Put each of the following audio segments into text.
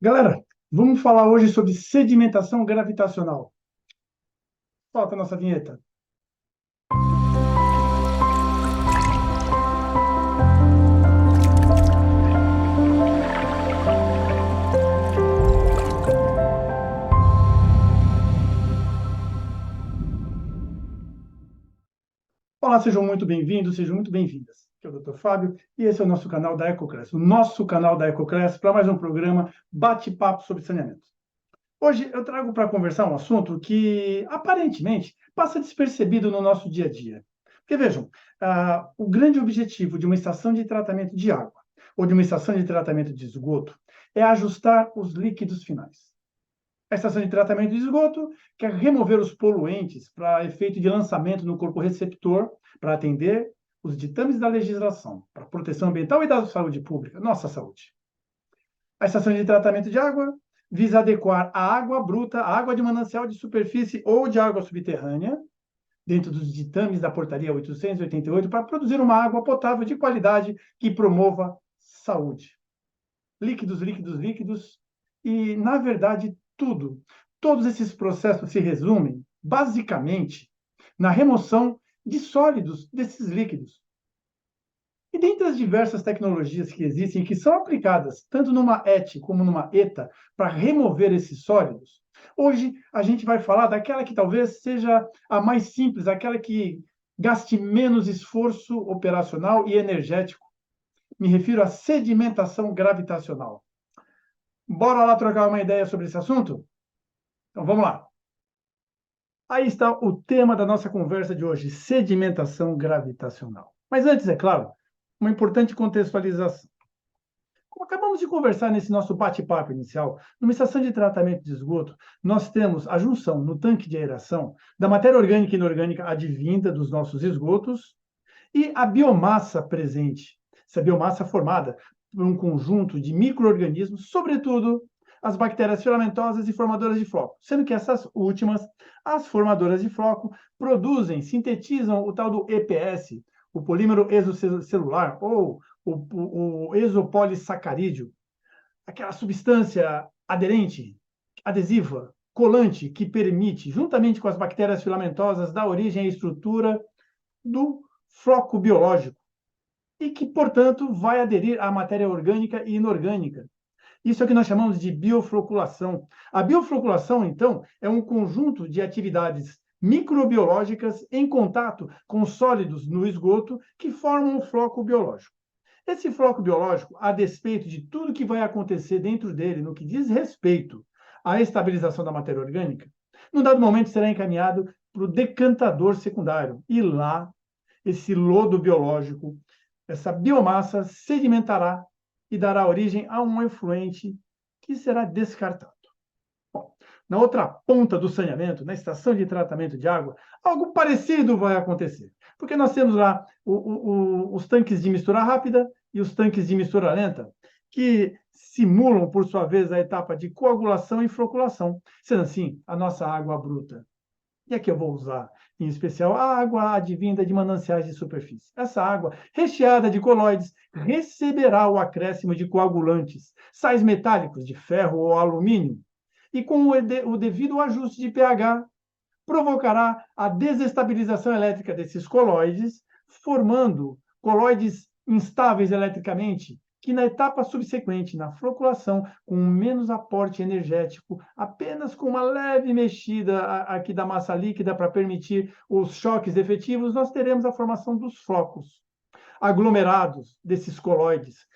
Galera, vamos falar hoje sobre sedimentação gravitacional. Solta a nossa vinheta. Olá, sejam muito bem-vindos, sejam muito bem-vindas. Aqui é o Dr. Fábio e esse é o nosso canal da EcoClass. O nosso canal da EcoClass para mais um programa Bate-Papo sobre Saneamento. Hoje eu trago para conversar um assunto que, aparentemente, passa despercebido no nosso dia a dia. Porque, vejam, o grande objetivo de uma estação de tratamento de água ou de uma estação de tratamento de esgoto é ajustar os líquidos finais. A estação de tratamento de esgoto quer remover os poluentes para efeito de lançamento no corpo receptor para atender os ditames da legislação para proteção ambiental e da saúde pública, nossa saúde. A estação de tratamento de água visa adequar a água bruta, a água de manancial de superfície ou de água subterrânea, dentro dos ditames da portaria 888, para produzir uma água potável de qualidade que promova saúde. Líquidos, líquidos, líquidos, e, na verdade, todos esses processos se resumem, basicamente, na remoção de sólidos desses líquidos. E dentre as diversas tecnologias que existem, que são aplicadas tanto numa ET como numa ETA para remover esses sólidos, hoje a gente vai falar daquela que talvez seja a mais simples, aquela que gaste menos esforço operacional e energético. Me refiro à sedimentação gravitacional. Bora lá trocar uma ideia sobre esse assunto? Então vamos lá. Aí está o tema da nossa conversa de hoje: sedimentação gravitacional. Mas antes, é claro, uma importante contextualização. Como acabamos de conversar nesse nosso bate-papo inicial, numa estação de tratamento de esgoto, nós temos a junção no tanque de aeração da matéria orgânica e inorgânica advinda dos nossos esgotos e a biomassa presente. Essa biomassa formada por um conjunto de micro-organismos, sobretudo as bactérias filamentosas e formadoras de floco, sendo que essas últimas, as formadoras de floco, produzem, sintetizam o tal do EPS, o polímero exocelular, ou o exopolissacarídeo, aquela substância aderente, adesiva, colante, que permite, juntamente com as bactérias filamentosas, dar origem à estrutura do floco biológico e que, portanto, vai aderir à matéria orgânica e inorgânica. Isso é o que nós chamamos de biofloculação. A biofloculação, então, é um conjunto de atividades microbiológicas em contato com sólidos no esgoto que formam um floco biológico. Esse floco biológico, a despeito de tudo que vai acontecer dentro dele no que diz respeito à estabilização da matéria orgânica, num dado momento será encaminhado para o decantador secundário. E lá, esse lodo biológico, essa biomassa sedimentará e dará origem a um efluente que será descartado. Bom, na outra ponta do saneamento, na estação de tratamento de água, algo parecido vai acontecer. Porque nós temos lá os tanques de mistura rápida e os tanques de mistura lenta, que simulam, por sua vez, a etapa de coagulação e floculação, sendo assim a nossa água bruta. E aqui eu vou usar, em especial, a água advinda de mananciais de superfície. Essa água, recheada de colóides, receberá o acréscimo de coagulantes, sais metálicos de ferro ou alumínio, e com o devido ajuste de pH, provocará a desestabilização elétrica desses colóides, formando colóides instáveis eletricamente, que na etapa subsequente, na floculação, com menos aporte energético, apenas com uma leve mexida aqui da massa líquida para permitir os choques efetivos, nós teremos a formação dos flocos aglomerados desses colóides,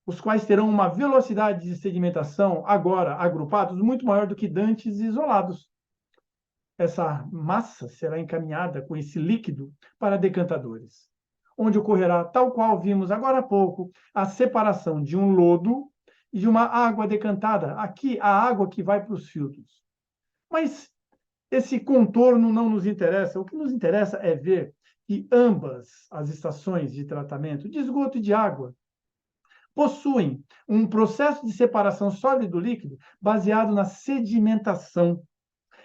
os quais terão uma velocidade de sedimentação, agora agrupados, muito maior do que dantes isolados. Essa massa será encaminhada com esse líquido para decantadores, onde ocorrerá, tal qual vimos agora há pouco, a separação de um lodo e de uma água decantada. Aqui, a água que vai para os filtros. Mas esse contorno não nos interessa. O que nos interessa é ver que ambas as estações de tratamento de esgoto e de água possuem um processo de separação sólido-líquido baseado na sedimentação.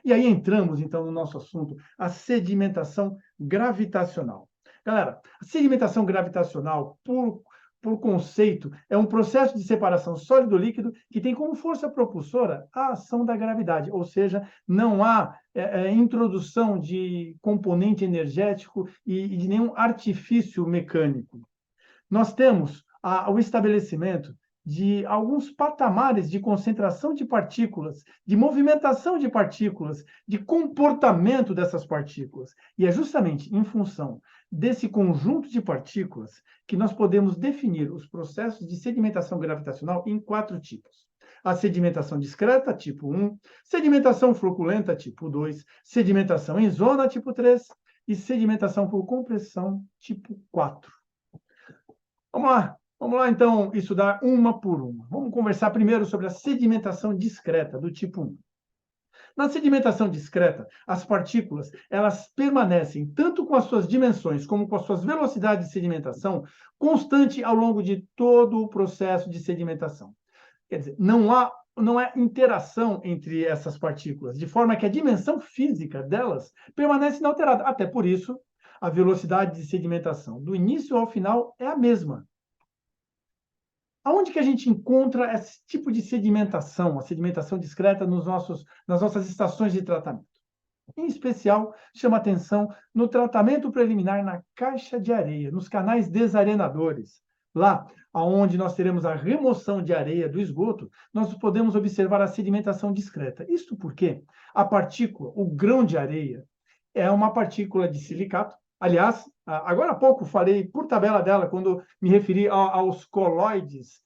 E aí entramos, então, no nosso assunto, a sedimentação gravitacional. Galera, a sedimentação gravitacional, por conceito, é um processo de separação sólido-líquido que tem como força propulsora a ação da gravidade, ou seja, não há introdução de componente energético e de nenhum artifício mecânico. Nós temos o estabelecimento de alguns patamares de concentração de partículas, de movimentação de partículas, de comportamento dessas partículas. E é justamente em função desse conjunto de partículas que nós podemos definir os processos de sedimentação gravitacional em 4 tipos. A sedimentação discreta, tipo 1, sedimentação floculenta, tipo 2, sedimentação em zona, tipo 3, e sedimentação por compressão, tipo 4. Vamos lá então estudar uma por uma. Vamos conversar primeiro sobre a sedimentação discreta, do tipo 1. Na sedimentação discreta, as partículas elas permanecem tanto com as suas dimensões como com as suas velocidades de sedimentação constante ao longo de todo o processo de sedimentação. Quer dizer, não há interação entre essas partículas, de forma que a dimensão física delas permanece inalterada. Até por isso, a velocidade de sedimentação do início ao final é a mesma. Aonde que a gente encontra esse tipo de sedimentação, a sedimentação discreta nas nossas estações de tratamento? Em especial, chama atenção no tratamento preliminar na caixa de areia, nos canais desarenadores. Lá, onde nós teremos a remoção de areia do esgoto, nós podemos observar a sedimentação discreta. Isto porque a partícula, o grão de areia, é uma partícula de silicato. Aliás, agora há pouco falei por tabela dela, quando me referi aos coloides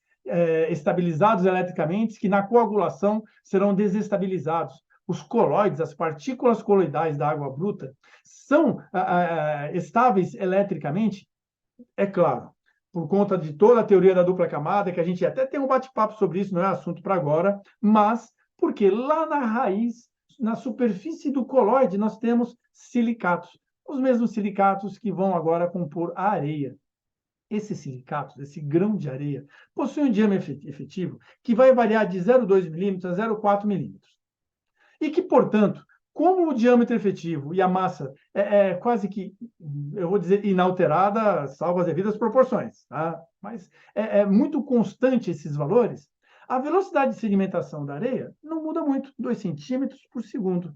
estabilizados eletricamente, que na coagulação serão desestabilizados. Os coloides, as partículas coloidais da água bruta, são estáveis eletricamente, é claro, por conta de toda a teoria da dupla camada, que a gente até tem um bate-papo sobre isso, não é assunto para agora, mas porque lá na raiz, na superfície do coloide, nós temos silicatos, os mesmos silicatos que vão agora compor a areia. Esses silicatos, esse grão de areia, possui um diâmetro efetivo que vai variar de 0,2 milímetros a 0,4 milímetros. E que, portanto, como o diâmetro efetivo e a massa é quase que, eu vou dizer, inalterada, salvo as devidas proporções, tá? Mas é muito constante esses valores, a velocidade de sedimentação da areia não muda muito, 2 centímetros por segundo.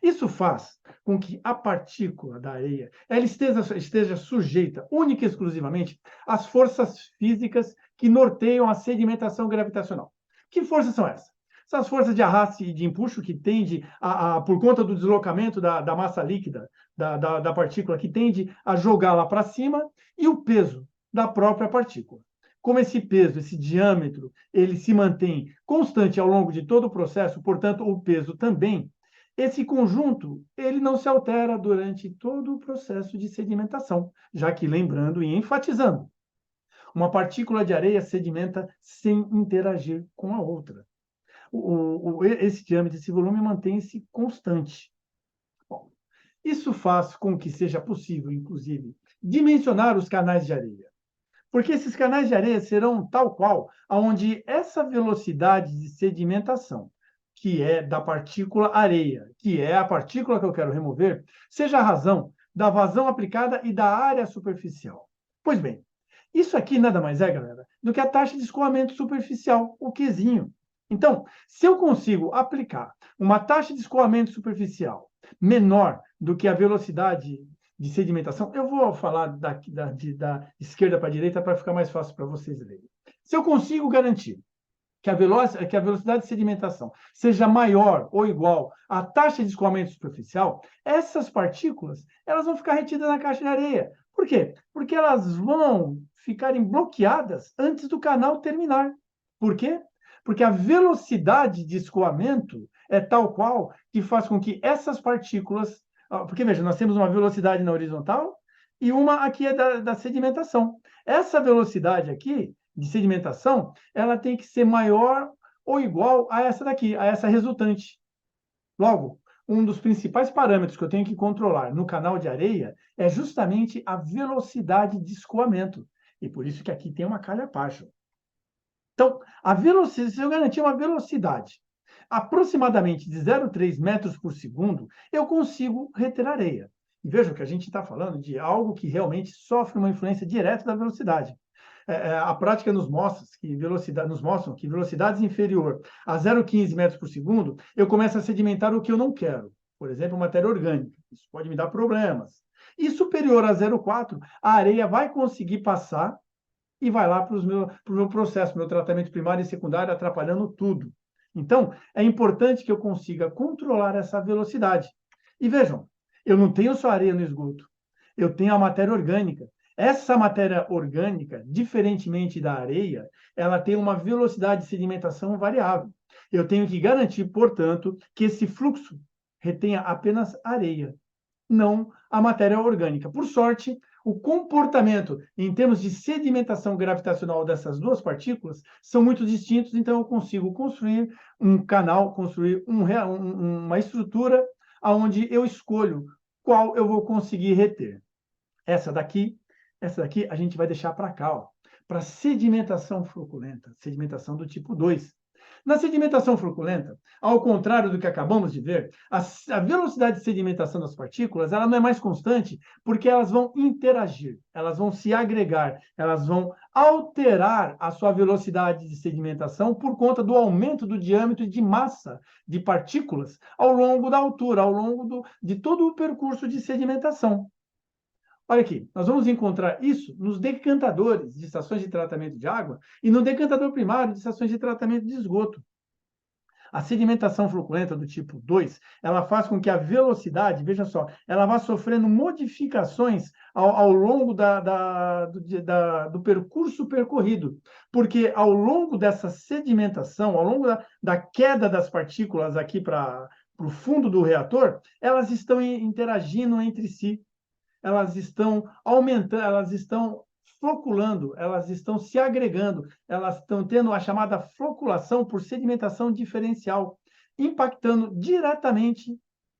Isso faz com que a partícula da areia ela esteja sujeita única e exclusivamente às forças físicas que norteiam a sedimentação gravitacional. Que forças são essas? São as forças de arraste e de empuxo que tende, por conta do deslocamento da massa líquida da partícula, que tende a jogá-la para cima, e o peso da própria partícula. Como esse peso, esse diâmetro, ele se mantém constante ao longo de todo o processo, portanto, o peso também, esse conjunto, ele não se altera durante todo o processo de sedimentação, já que, lembrando e enfatizando, uma partícula de areia sedimenta sem interagir com a outra. Esse diâmetro, esse volume mantém-se constante. Bom, isso faz com que seja possível, inclusive, dimensionar os canais de areia. Porque esses canais de areia serão tal qual, onde essa velocidade de sedimentação, que é da partícula areia, que é a partícula que eu quero remover, seja a razão da vazão aplicada e da área superficial. Pois bem, isso aqui nada mais é, galera, do que a taxa de escoamento superficial, o Qzinho. Então, se eu consigo aplicar uma taxa de escoamento superficial menor do que a velocidade de sedimentação, eu vou falar da esquerda para a direita para ficar mais fácil para vocês lerem. Se eu consigo garantir que a velocidade de sedimentação seja maior ou igual à taxa de escoamento superficial, essas partículas elas vão ficar retidas na caixa de areia. Por quê? Porque elas vão ficarem bloqueadas antes do canal terminar. Por quê? Porque a velocidade de escoamento é tal qual que faz com que essas partículas... Porque, veja, nós temos uma velocidade na horizontal e uma aqui é da sedimentação. Essa velocidade aqui de sedimentação, ela tem que ser maior ou igual a essa daqui, a essa resultante. Logo, um dos principais parâmetros que eu tenho que controlar no canal de areia é justamente a velocidade de escoamento. E por isso que aqui tem uma calha baixa. Então, se eu garantir uma velocidade aproximadamente de 0,3 metros por segundo, eu consigo reter areia. E vejam que a gente está falando de algo que realmente sofre uma influência direta da velocidade. a prática nos mostra que velocidades inferior a 0,15 metros por segundo, eu começo a sedimentar o que eu não quero. Por exemplo, matéria orgânica. Isso pode me dar problemas. E superior a 0,4, a areia vai conseguir passar e vai lá para o meu processo, meu tratamento primário e secundário, atrapalhando tudo. Então, é importante que eu consiga controlar essa velocidade. E vejam, eu não tenho só areia no esgoto, eu tenho a matéria orgânica. Essa matéria orgânica, diferentemente da areia, ela tem uma velocidade de sedimentação variável. Eu tenho que garantir, portanto, que esse fluxo retenha apenas areia, não a matéria orgânica. Por sorte, o comportamento em termos de sedimentação gravitacional dessas duas partículas são muito distintos, então eu consigo construir um canal, construir uma estrutura onde eu escolho qual eu vou conseguir reter. Essa daqui a gente vai deixar para cá, para sedimentação floculenta, sedimentação do tipo 2. Na sedimentação floculenta, ao contrário do que acabamos de ver, a velocidade de sedimentação das partículas ela não é mais constante porque elas vão interagir, elas vão se agregar, elas vão alterar a sua velocidade de sedimentação por conta do aumento do diâmetro de massa de partículas ao longo da altura, ao longo de todo o percurso de sedimentação. Olha aqui, nós vamos encontrar isso nos decantadores de estações de tratamento de água e no decantador primário de estações de tratamento de esgoto. A sedimentação fluculenta do tipo 2, ela faz com que a velocidade, veja só, ela vá sofrendo modificações ao longo do percurso percorrido, porque ao longo dessa sedimentação, ao longo da queda das partículas aqui para o fundo do reator, elas estão interagindo entre si, elas estão aumentando, elas estão floculando, elas estão se agregando, elas estão tendo a chamada floculação por sedimentação diferencial, impactando diretamente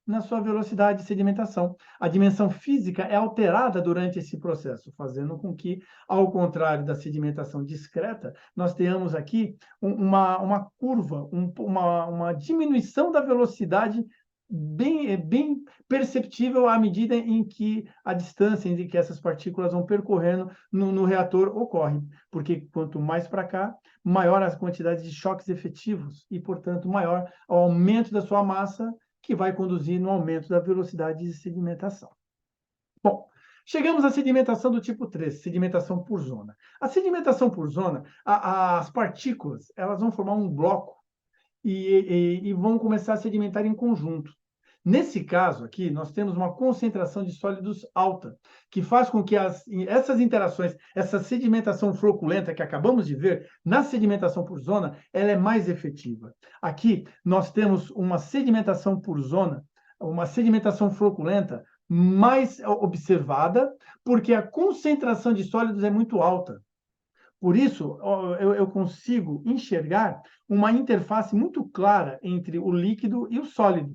na sua velocidade de sedimentação. A dimensão física é alterada durante esse processo, fazendo com que, ao contrário da sedimentação discreta, nós tenhamos aqui uma curva, uma diminuição da velocidade bem perceptível à medida em que a distância em que essas partículas vão percorrendo no reator ocorre, porque quanto mais para cá, maior a quantidade de choques efetivos e, portanto, maior o aumento da sua massa, que vai conduzir no aumento da velocidade de sedimentação. Bom, chegamos à sedimentação do tipo 3, sedimentação por zona. A sedimentação por zona, as partículas, elas vão formar um bloco e vão começar a sedimentar em conjunto. Nesse caso aqui, nós temos uma concentração de sólidos alta, que faz com que essas interações, essa sedimentação floculenta que acabamos de ver na sedimentação por zona, ela é mais efetiva. Aqui nós temos uma sedimentação por zona, uma sedimentação floculenta mais observada, porque a concentração de sólidos é muito alta. Por isso, eu consigo enxergar uma interface muito clara entre o líquido e o sólido,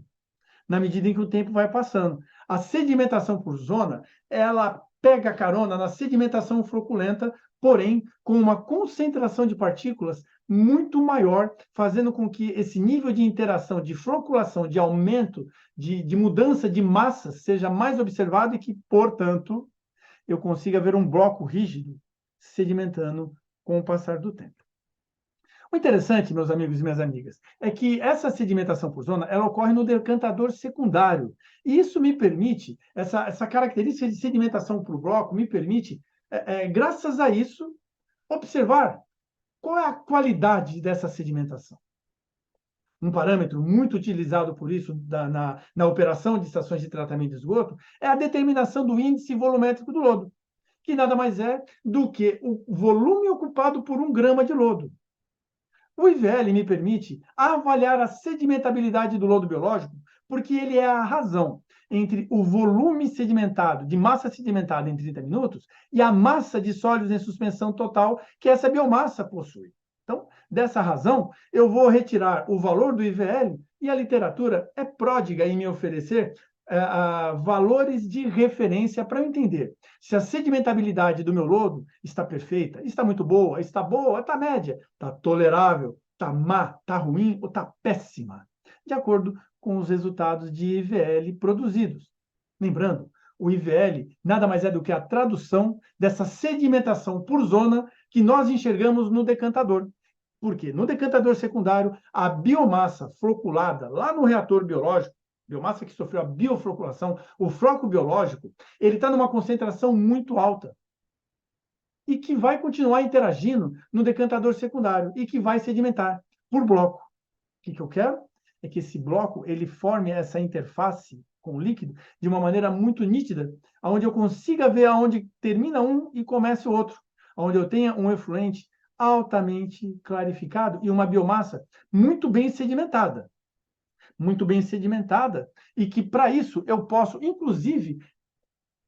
na medida em que o tempo vai passando. A sedimentação por zona, ela pega carona na sedimentação floculenta, porém, com uma concentração de partículas muito maior, fazendo com que esse nível de interação, de floculação, de aumento, de mudança de massa seja mais observado e que, portanto, eu consiga ver um bloco rígido sedimentando com o passar do tempo. O interessante, meus amigos e minhas amigas, é que essa sedimentação por zona, ela ocorre no decantador secundário. E isso me permite, essa característica de sedimentação por bloco, me permite, graças a isso, observar qual é a qualidade dessa sedimentação. Um parâmetro muito utilizado por isso na operação de estações de tratamento de esgoto é a determinação do índice volumétrico do lodo, que nada mais é do que o volume ocupado por 1 grama de lodo. O IVL me permite avaliar a sedimentabilidade do lodo biológico, porque ele é a razão entre o volume sedimentado, de massa sedimentada em 30 minutos, e a massa de sólidos em suspensão total que essa biomassa possui. Então, dessa razão, eu vou retirar o valor do IVL e a literatura é pródiga em me oferecer valores de referência para eu entender se a sedimentabilidade do meu lodo está perfeita, está muito boa, está média, está tolerável, está má, está ruim ou está péssima, de acordo com os resultados de IVL produzidos. Lembrando, O IVL nada mais é do que a tradução dessa sedimentação por zona que nós enxergamos no decantador. Por quê? No decantador secundário, a biomassa floculada lá no reator biológico, biomassa que sofreu a biofloculação, o floco biológico, ele está numa concentração muito alta e que vai continuar interagindo no decantador secundário e que vai sedimentar por bloco. O que eu quero é que esse bloco ele forme essa interface com o líquido de uma maneira muito nítida, onde eu consiga ver aonde termina um e começa o outro, onde eu tenha um efluente altamente clarificado e uma biomassa muito bem sedimentada. Muito bem sedimentada, e que para isso eu posso, inclusive,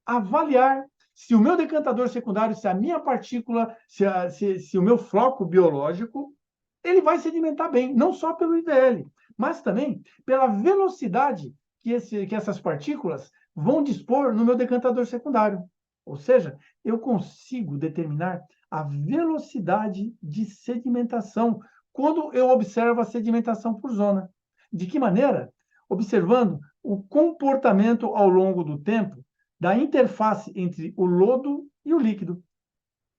avaliar se o meu decantador secundário, se a minha partícula, se o meu floco biológico, ele vai sedimentar bem, não só pelo IVL, mas também pela velocidade que essas partículas vão dispor no meu decantador secundário. Ou seja, eu consigo determinar a velocidade de sedimentação quando eu observo a sedimentação por zona. De que maneira? Observando o comportamento ao longo do tempo da interface entre o lodo e o líquido.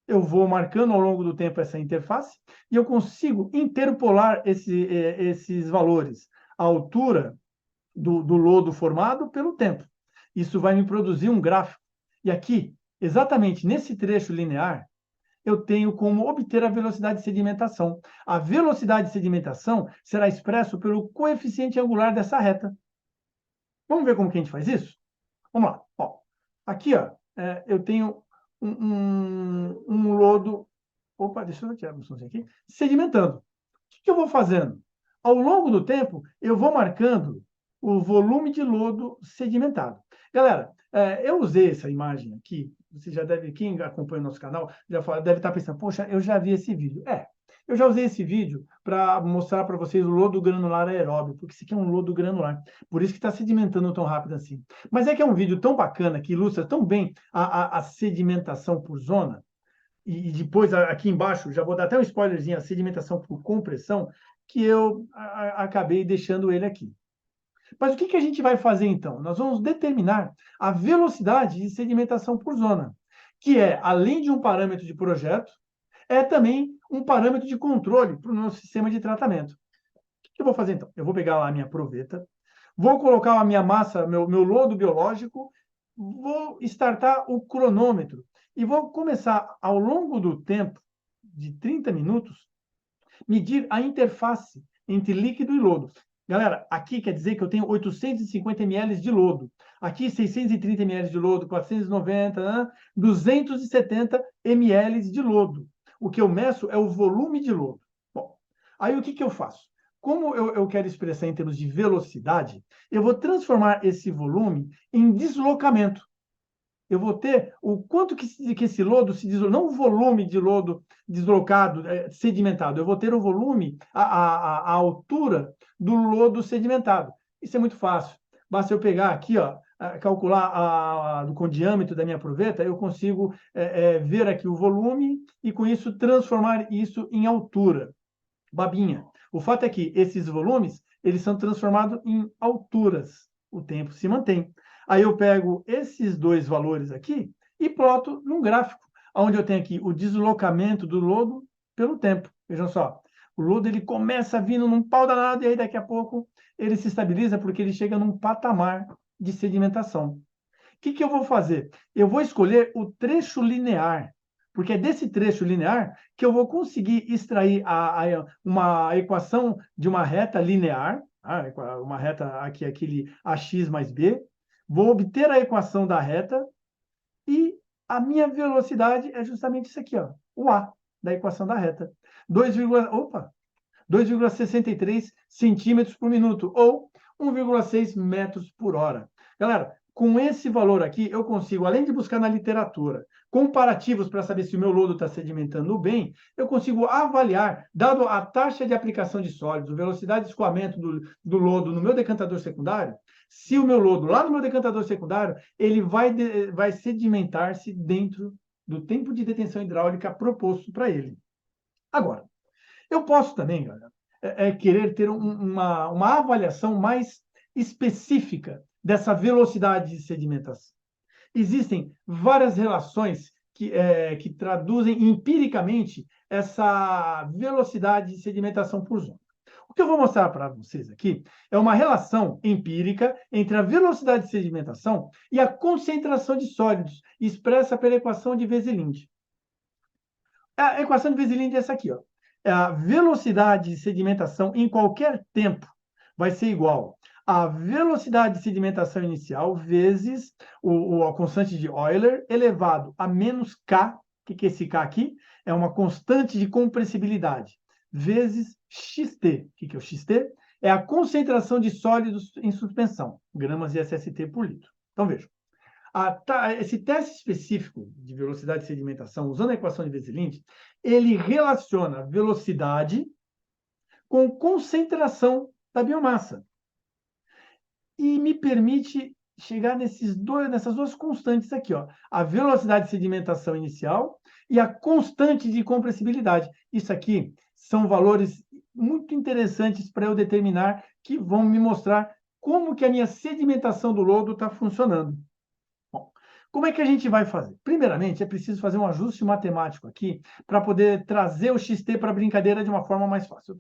Eu vou marcando ao longo do tempo essa interface e eu consigo interpolar esses valores, a altura do lodo formado pelo tempo. Isso vai me produzir um gráfico. E aqui, exatamente nesse trecho linear, eu tenho como obter a velocidade de sedimentação. A velocidade de sedimentação será expressa pelo coeficiente angular dessa reta. Vamos ver como que a gente faz isso? Vamos lá. Ó, aqui, ó, eu tenho um lodo. Opa, deixa eu tirar a botãozinha aqui. Sedimentando. O que eu vou fazendo? Ao longo do tempo, eu vou marcando o volume de lodo sedimentado. Galera, eu usei essa imagem aqui. Você já deve, quem acompanha o nosso canal, deve estar pensando, poxa, eu já vi esse vídeo. Eu já usei esse vídeo para mostrar para vocês o lodo granular aeróbio, porque isso aqui é um lodo granular. Por isso que está sedimentando tão rápido assim. Mas é que é um vídeo tão bacana, que ilustra tão bem a sedimentação por zona, e depois aqui embaixo, já vou dar até um spoilerzinho, a sedimentação por compressão, que eu acabei deixando ele aqui. Mas o que a gente vai fazer então? Nós vamos determinar a velocidade de sedimentação por zona, que é, além de um parâmetro de projeto, é também um parâmetro de controle para o nosso sistema de tratamento. O que eu vou fazer então? Eu vou pegar lá a minha proveta, vou colocar a minha massa, meu lodo biológico, vou startar o cronômetro e vou começar, ao longo do tempo, de 30 minutos, medir a interface entre líquido e lodo. Galera, aqui quer dizer que eu tenho 850 ml de lodo. Aqui 630 ml de lodo, 490, 270 ml de lodo. O que eu meço é o volume de lodo. Bom, aí o que eu faço? Como eu quero expressar em termos de velocidade, eu vou transformar esse volume em deslocamento. Eu vou ter o quanto que esse lodo se desloca, não o volume de lodo deslocado, sedimentado, eu vou ter o volume, a altura do lodo sedimentado. Isso é muito fácil. Basta eu pegar aqui, ó, calcular com o diâmetro da minha proveta, eu consigo ver aqui o volume e, com isso, transformar isso em altura. Babinha. O fato é que esses volumes, eles são transformados em alturas. O tempo se mantém. Aí eu pego esses dois valores aqui e ploto num gráfico, onde eu tenho aqui o deslocamento do lodo pelo tempo. Vejam só, o lodo ele começa vindo num pau danado e aí daqui a pouco ele se estabiliza porque ele chega num patamar de sedimentação. O que eu vou fazer? Eu vou escolher o trecho linear, porque é desse trecho linear que eu vou conseguir extrair uma equação de uma reta linear, uma reta aqui, aquele AX mais B, vou obter a equação da reta e a minha velocidade é justamente isso aqui, ó, o A da equação da reta. 2,63 centímetros por minuto, ou 1,6 metros por hora. Galera, com esse valor aqui, eu consigo, além de buscar na literatura comparativos para saber se o meu lodo está sedimentando bem, eu consigo avaliar, dado a taxa de aplicação de sólidos, velocidade de escoamento do lodo no meu decantador secundário, se o meu lodo, lá no meu decantador secundário, ele vai sedimentar-se dentro do tempo de detenção hidráulica proposto para ele. Agora, eu posso também, galera, querer ter uma avaliação mais específica dessa velocidade de sedimentação. existem várias relações que traduzem empiricamente essa velocidade de sedimentação por zona. O que eu vou mostrar para vocês aqui é uma relação empírica entre a velocidade de sedimentação e a concentração de sólidos, expressa pela equação de Veselinde. A equação de Veselinde é essa aqui, ó. A velocidade de sedimentação em qualquer tempo vai ser igual à velocidade de sedimentação inicial vezes a constante de Euler elevado a menos K. O que é esse K aqui? É uma constante de compressibilidade, vezes xt. O que é o xt? É a concentração de sólidos em suspensão, gramas de SST por litro. Então, vejam. Esse teste específico de velocidade de sedimentação, usando a equação de Veselinde, ele relaciona velocidade com concentração da biomassa. E me permite chegar nessas duas constantes aqui, ó, a velocidade de sedimentação inicial e a constante de compressibilidade. Isso aqui são valores muito interessantes para eu determinar, que vão me mostrar como que a minha sedimentação do lodo está funcionando. Bom, como é que a gente vai fazer? Primeiramente, é preciso fazer um ajuste matemático aqui para poder trazer o xt para a brincadeira de uma forma mais fácil.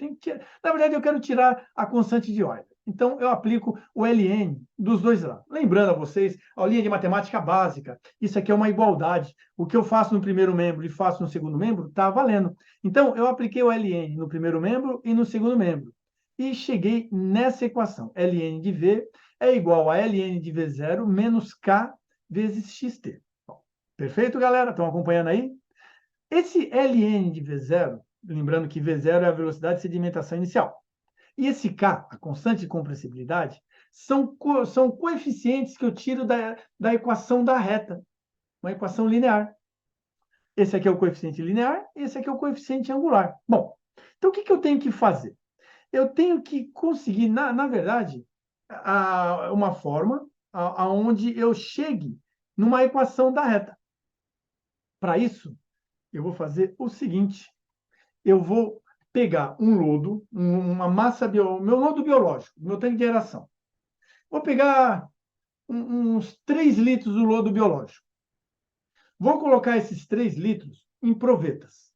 Na verdade, eu quero tirar a constante de Euler. Então, eu aplico o ln dos dois lados. Lembrando a vocês, a aulinha de matemática básica, isso aqui é uma igualdade. O que eu faço no primeiro membro e faço no segundo membro, está valendo. Então, eu apliquei o ln no primeiro membro e no segundo membro. E cheguei nessa equação. ln de v é igual a ln de v0 menos k vezes xt. Bom, perfeito, galera? Estão acompanhando aí? Esse ln de v0, lembrando que v0 é a velocidade de sedimentação inicial, e esse k, a constante de compressibilidade, são coeficientes que eu tiro da equação da reta, uma equação linear. Esse aqui é o coeficiente linear, esse aqui é o coeficiente angular. Bom, então o que eu tenho que fazer? Eu tenho que conseguir, na verdade, uma forma aonde eu chegue numa equação da reta. Para isso, eu vou fazer o seguinte: eu vou pegar um lodo, uma massa, meu lodo biológico, meu tanque de aeração. Vou pegar uns 3 litros do lodo biológico. Vou colocar esses 3 litros em provetas.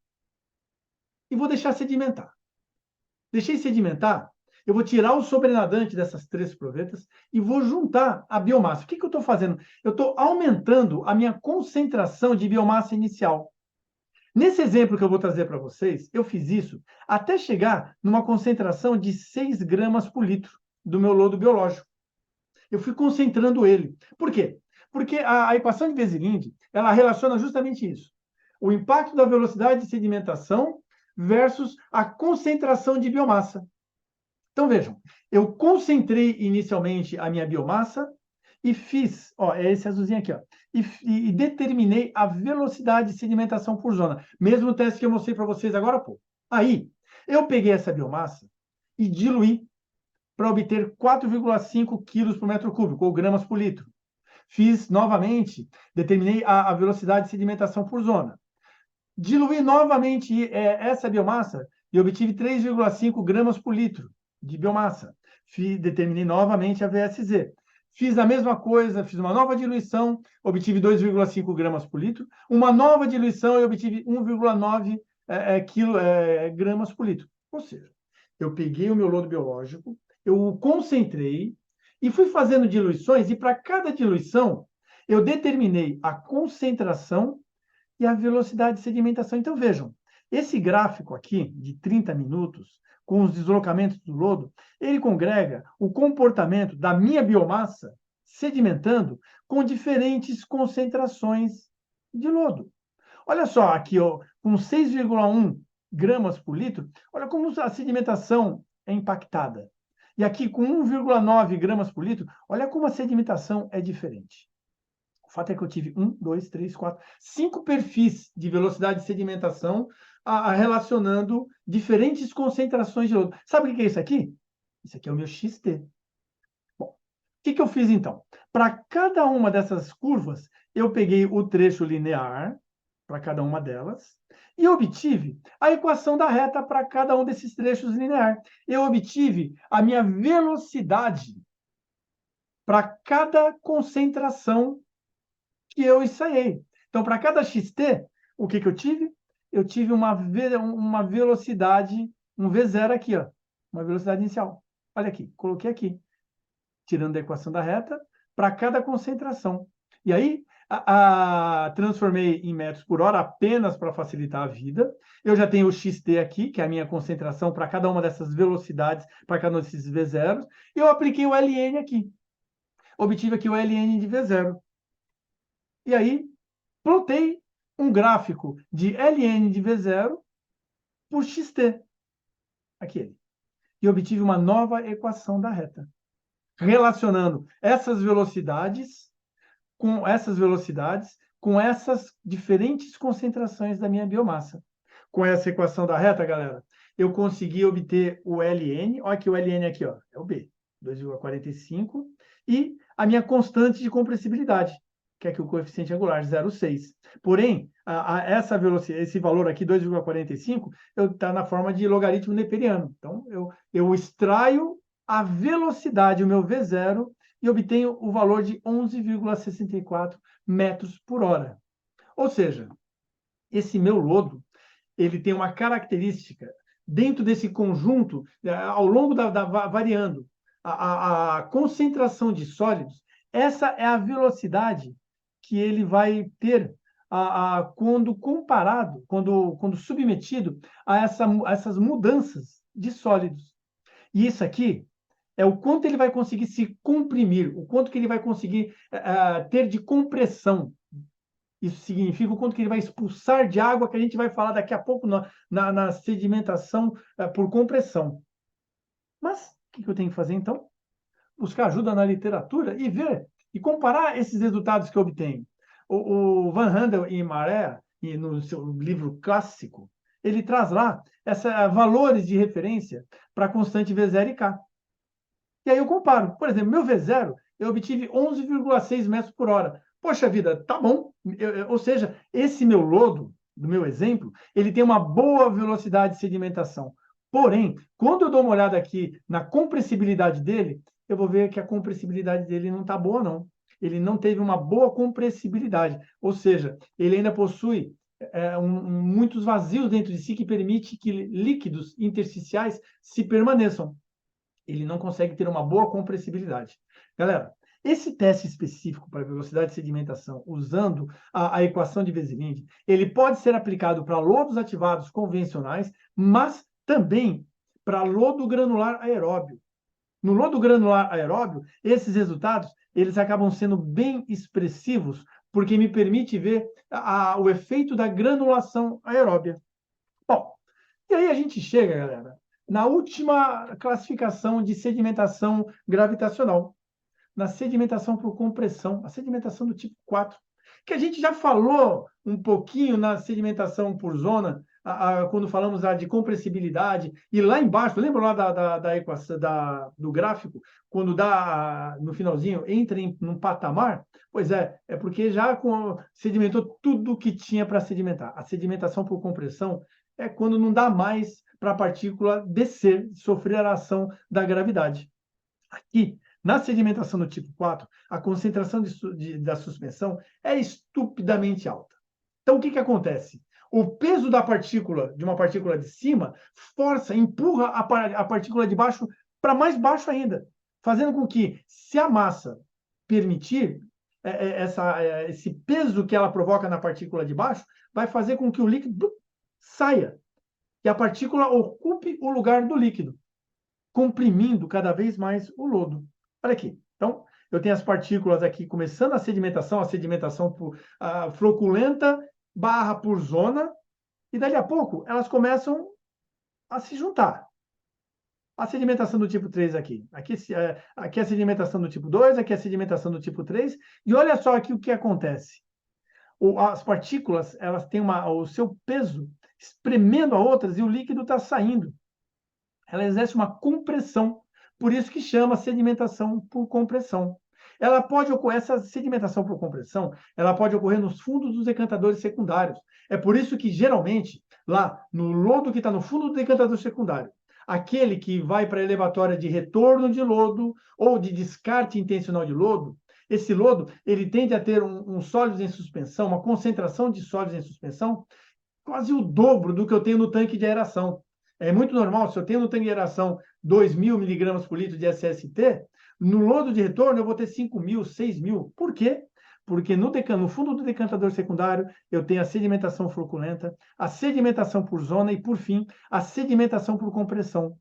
E vou deixar sedimentar. Deixei sedimentar, eu vou tirar o sobrenadante dessas 3 provetas e vou juntar a biomassa. O que eu estou fazendo? Eu estou aumentando a minha concentração de biomassa inicial. Nesse exemplo que eu vou trazer para vocês, eu fiz isso até chegar numa concentração de 6 gramas por litro do meu lodo biológico. Eu fui concentrando ele. Por quê? Porque a equação de Veselinde, ela relaciona justamente isso. O impacto da velocidade de sedimentação versus a concentração de biomassa. Então, vejam, eu concentrei inicialmente a minha biomassa e fiz, ó, é esse azulzinho aqui, ó, e determinei a velocidade de sedimentação por zona. Mesmo teste que eu mostrei para vocês agora há pouco. Aí, eu peguei essa biomassa e diluí para obter 4,5 quilos por metro cúbico, ou gramas por litro. Fiz novamente, determinei a velocidade de sedimentação por zona. Diluí novamente essa biomassa e obtive 3,5 gramas por litro de biomassa. Determinei novamente a VSZ. Fiz a mesma coisa, fiz uma nova diluição, obtive 2,5 gramas por litro. Uma nova diluição e obtive 1,9 gramas por litro. Ou seja, eu peguei o meu lodo biológico, eu o concentrei e fui fazendo diluições, e para cada diluição eu determinei a concentração e a velocidade de sedimentação. Então, vejam, esse gráfico aqui, de 30 minutos, com os deslocamentos do lodo, ele congrega o comportamento da minha biomassa sedimentando com diferentes concentrações de lodo. Olha só aqui, ó, com 6,1 gramas por litro, olha como a sedimentação é impactada. E aqui, com 1,9 gramas por litro, olha como a sedimentação é diferente. O fato é que eu tive 1, 2, 3, 4, 5 perfis de velocidade de sedimentação relacionando diferentes concentrações de lodo. Sabe o que é isso aqui? Isso aqui é o meu xt. Bom, o que eu fiz então? Para cada uma dessas curvas, eu peguei o trecho linear para cada uma delas e obtive a equação da reta para cada um desses trechos linear. Eu obtive a minha velocidade para cada concentração que eu ensaiei. Então, para cada xt, o que eu tive? Eu tive uma velocidade, um V0 aqui, ó, uma velocidade inicial. Olha aqui, coloquei aqui, tirando da equação da reta, para cada concentração. E aí, transformei em metros por hora apenas para facilitar a vida. Eu já tenho o xt aqui, que é a minha concentração para cada uma dessas velocidades, para cada um desses V0. E eu apliquei o ln aqui. Obtive aqui o ln de V0. E aí, plotei um gráfico de ln de V0 por xt. Aquele. E obtive uma nova equação da reta, relacionando essas velocidades com essas diferentes concentrações da minha biomassa. Com essa equação da reta, galera, eu consegui obter o ln, olha aqui o ln aqui, ó, é o B, 2,45, e a minha constante de compressibilidade, que é aqui o coeficiente angular, 0,6. Porém, essa velocidade, esse valor aqui, 2,45, está na forma de logaritmo neperiano. Então, eu extraio a velocidade, o meu V0, e obtenho o valor de 11,64 metros por hora. Ou seja, esse meu lodo, ele tem uma característica dentro desse conjunto, ao longo variando a concentração de sólidos, essa é a velocidade que ele vai ter quando comparado, quando submetido a essas mudanças de sólidos. E isso aqui é o quanto ele vai conseguir se comprimir, o quanto que ele vai conseguir ter de compressão. Isso significa o quanto que ele vai expulsar de água, que a gente vai falar daqui a pouco na sedimentação por compressão. Mas o que eu tenho que fazer, então? Buscar ajuda na literatura e ver, e comparar esses resultados que eu obtenho. O Van Handel e Maré, no seu livro clássico, ele traz lá valores de referência para a constante V0 e K. E aí eu comparo. Por exemplo, meu V0, eu obtive 11,6 metros por hora. Poxa vida, tá bom. Ou seja, esse meu lodo, do meu exemplo, ele tem uma boa velocidade de sedimentação. Porém, quando eu dou uma olhada aqui na compressibilidade dele, eu vou ver que a compressibilidade dele não está boa, não. Ele não teve uma boa compressibilidade. Ou seja, ele ainda possui muitos vazios dentro de si que permite que líquidos intersticiais se permaneçam. Ele não consegue ter uma boa compressibilidade. Galera, esse teste específico para velocidade de sedimentação, usando a equação de Veselin, ele pode ser aplicado para lodos ativados convencionais, mas também para lodo granular aeróbio. No lodo granular aeróbio, esses resultados eles acabam sendo bem expressivos, porque me permite ver o efeito da granulação aeróbia. Bom, e aí a gente chega, galera, na última classificação de sedimentação gravitacional, na sedimentação por compressão, a sedimentação do tipo 4, que a gente já falou um pouquinho na sedimentação por zona, quando falamos de compressibilidade, e lá embaixo, lembra lá da equação, do gráfico, quando dá no finalzinho, entra num patamar? Pois é porque já sedimentou tudo que tinha para sedimentar. A sedimentação por compressão é quando não dá mais para a partícula descer, sofrer a ação da gravidade. Aqui, na sedimentação do tipo 4, a concentração da suspensão é estupidamente alta. Então, o que acontece? O peso da partícula, de uma partícula de cima, empurra a partícula de baixo para mais baixo ainda, fazendo com que, se a massa permitir, esse peso que ela provoca na partícula de baixo, vai fazer com que o líquido saia, e a partícula ocupe o lugar do líquido, comprimindo cada vez mais o lodo. Olha aqui. Então, eu tenho as partículas aqui começando a sedimentação por floculenta / por zona, e dali a pouco elas começam a se juntar. A sedimentação do tipo 3 aqui. Aqui é a sedimentação do tipo 2, aqui é a sedimentação do tipo 3, e olha só aqui o que acontece. As partículas, elas têm o seu peso espremendo a outras e o líquido está saindo. Ela exerce uma compressão, por isso que chama sedimentação por compressão. Essa sedimentação por compressão, ela pode ocorrer nos fundos dos decantadores secundários. É por isso que, geralmente, lá no lodo que está no fundo do decantador secundário, aquele que vai para a elevatória de retorno de lodo ou de descarte intencional de lodo, Esse lodo, ele tende a ter um sólidos em suspensão, uma concentração de sólidos em suspensão, quase o dobro do que eu tenho no tanque de aeração. É muito normal, se eu tenho no tanque de aeração 2.000 miligramas por litro de SST, no lodo de retorno eu vou ter 5.000, 6.000. Por quê? Porque no fundo do decantador secundário eu tenho a sedimentação flocculenta, a sedimentação por zona e, por fim, a sedimentação por compressão,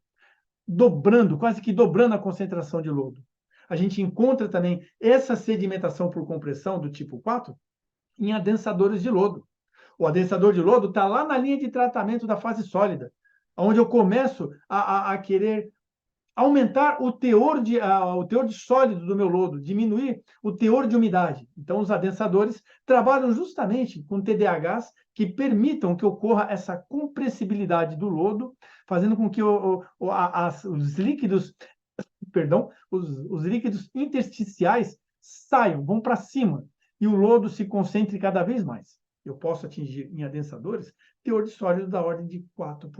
quase que dobrando a concentração de lodo. A gente encontra também essa sedimentação por compressão do tipo 4 em adensadores de lodo. O adensador de lodo está lá na linha de tratamento da fase sólida, onde eu começo a querer aumentar o teor de sólido do meu lodo, diminuir o teor de umidade. Então, os adensadores trabalham justamente com TDAHs que permitam que ocorra essa compressibilidade do lodo, fazendo com que os líquidos intersticiais vão para cima, e o lodo se concentre cada vez mais. Eu posso atingir em adensadores teor de sólido da ordem de 4%.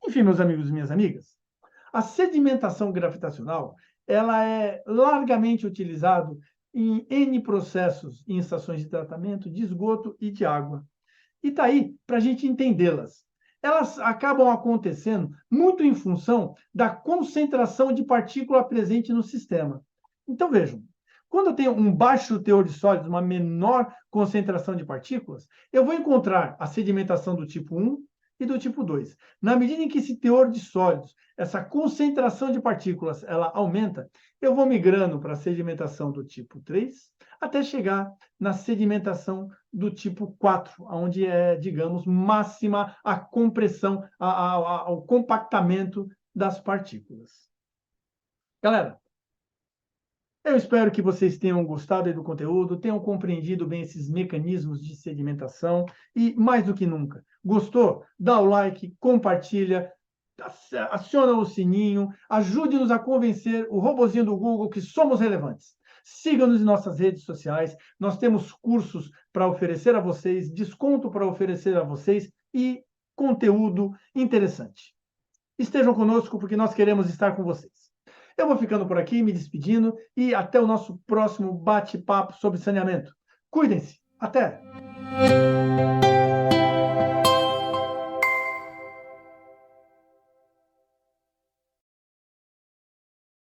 Enfim, meus amigos e minhas amigas, a sedimentação gravitacional ela é largamente utilizada em N processos em estações de tratamento, de esgoto e de água. E está aí para a gente entendê-las. Elas acabam acontecendo muito em função da concentração de partícula presente no sistema. Então, vejam, quando eu tenho um baixo teor de sólidos, uma menor concentração de partículas, eu vou encontrar a sedimentação do tipo 1 e do tipo 2. Na medida em que esse teor de sólidos, essa concentração de partículas, ela aumenta, eu vou migrando para a sedimentação do tipo 3, até chegar na sedimentação do tipo 4, onde é, digamos, máxima a compressão, o compactamento das partículas. Galera, eu espero que vocês tenham gostado do conteúdo, tenham compreendido bem esses mecanismos de sedimentação e, mais do que nunca, gostou? Dá o like, compartilha, aciona o sininho, ajude-nos a convencer o robozinho do Google que somos relevantes. Siga-nos em nossas redes sociais, nós temos cursos para oferecer a vocês, desconto para oferecer a vocês e conteúdo interessante. Estejam conosco porque nós queremos estar com vocês. Eu vou ficando por aqui, me despedindo, e até o nosso próximo bate-papo sobre saneamento. Cuidem-se. Até!